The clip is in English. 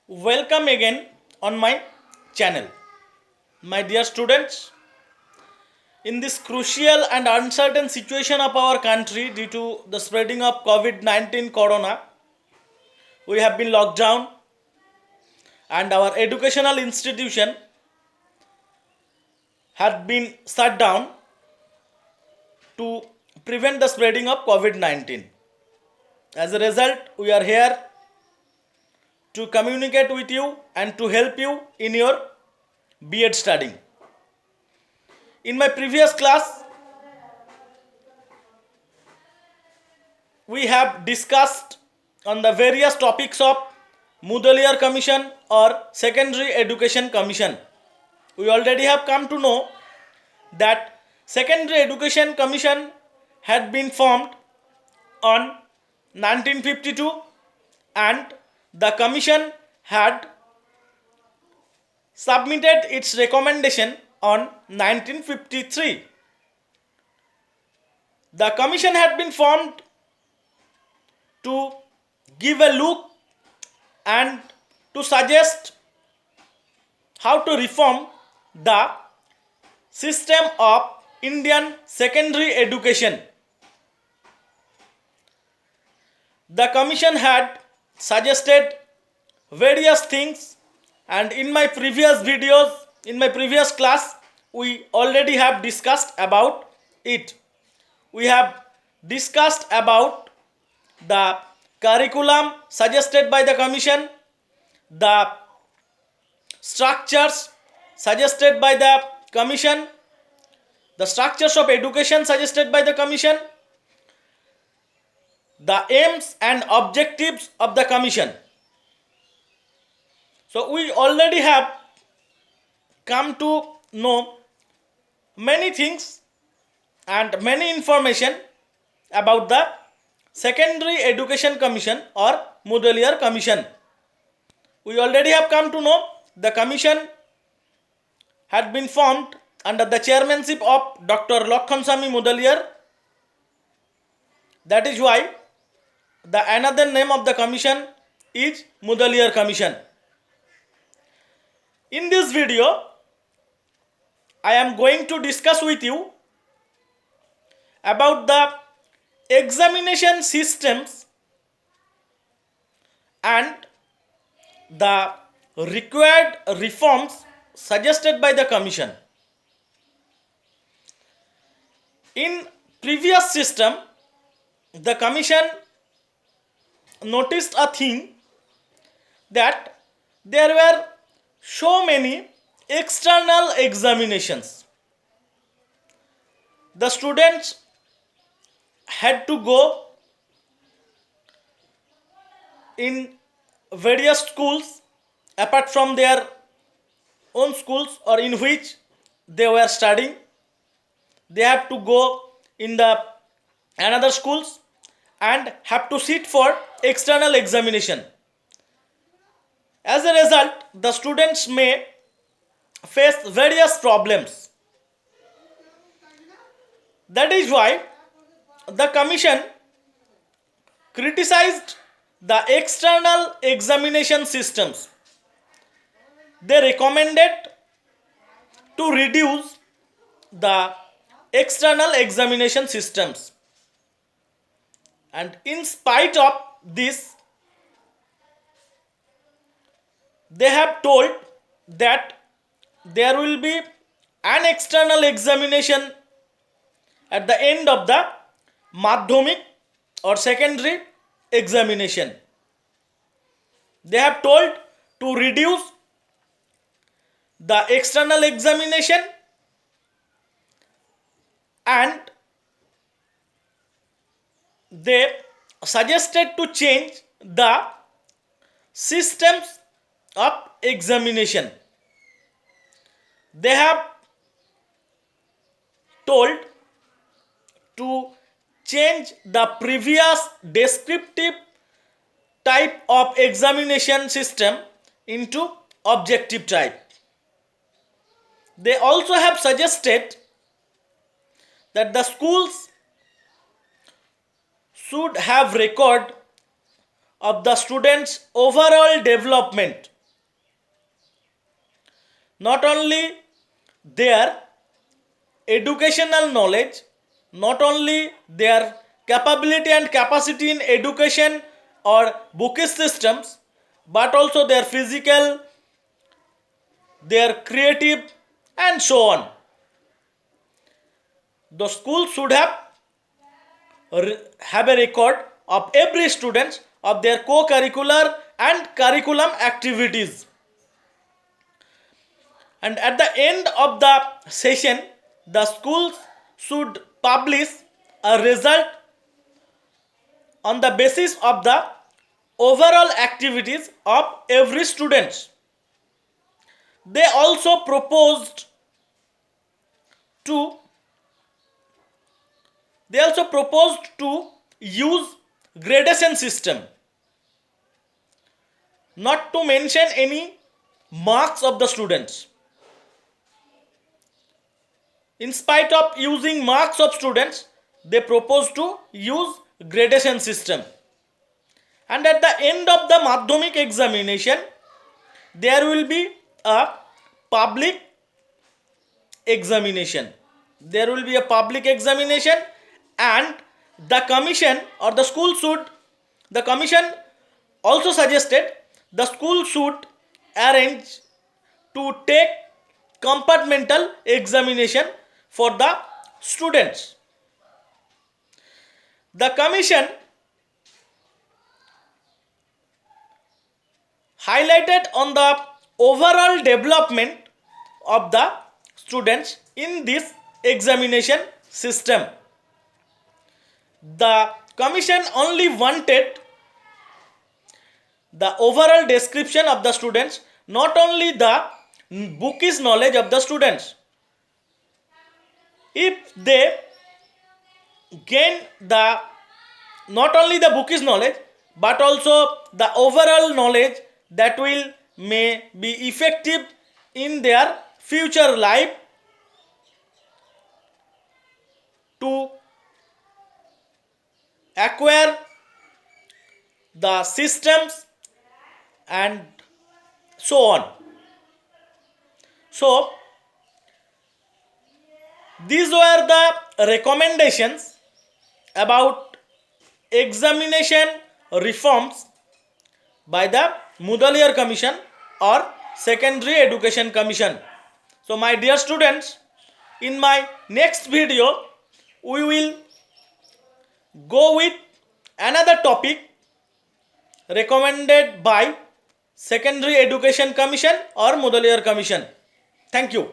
Welcome again on my channel. My dear students, in this crucial and uncertain situation of our country due to the spreading of COVID-19 corona, we have been locked down and our educational institution had been shut down to prevent the spreading of COVID-19. As a result, we are here to communicate with you and to help you in your B.Ed studying. In my previous class, we have discussed on the various topics of Mudaliar Commission or Secondary Education Commission. We already have come to know that Secondary Education Commission had been formed on 1952 and the commission had submitted its recommendation on 1953. The commission had been formed to give a look and to suggest how to reform the system of Indian secondary education. The commission had suggested various things, and in my previous videos, in my previous class, we already have discussed about it. We have discussed about the curriculum suggested by the commission, the structures suggested by the commission, the structures of education suggested by the commission, the aims and objectives of the commission. So we already have come to know many things and many information about the Secondary Education Commission or Mudaliar Commission. We already have come to know the commission had been formed under the chairmanship of Dr. Lakshman Mudaliar. That is why the another name of the commission is Mudaliar Commission. In this video, I am going to discuss with you about the examination systems and the required reforms suggested by the commission. In previous system, the commission noticed a thing that there were so many external examinations. The students had to go in various schools apart from their own schools or in which they were studying. They have to go in the another schools and have to sit for external examination. As a result, the students may face various problems. That is why the commission criticized the external examination systems. They recommended to reduce the external examination systems. And in spite of this, they have told that there will be an external examination at the end of the Madhyamik or secondary examination. They have told to reduce the external examination and they suggested to change the systems of examination. They have told to change the previous descriptive type of examination system into objective type. They also have suggested that the schools should have record of the students' overall development not only their educational knowledge, not only their capability and capacity in education or bookish systems, but also their physical, their creative, and so on. The school should have a record of every student of their co-curricular and curriculum activities. And at the end of the session, the schools should publish a result on the basis of the overall activities of every student. They also proposed to use gradation system, not to mention any marks of the students. In spite of using marks of students, they propose to use gradation system. And at the end of the Madhyamik examination, there will be a public examination. There will be a public examination, and the commission or the commission also suggested the school should arrange to take compartmental examination for the students. The commission highlighted on the overall development of the students in this examination system. The commission only wanted the overall description of the students, not only the bookish knowledge of the students. If they gain the not only the bookish knowledge but also the overall knowledge that may be effective in their future life to acquire the systems and so on. So these were the recommendations about examination reforms by the Mudaliar Commission or Secondary Education Commission. So my dear students, in my next video we will go with another topic recommended by Secondary Education Commission or Mudaliar Commission. Thank you.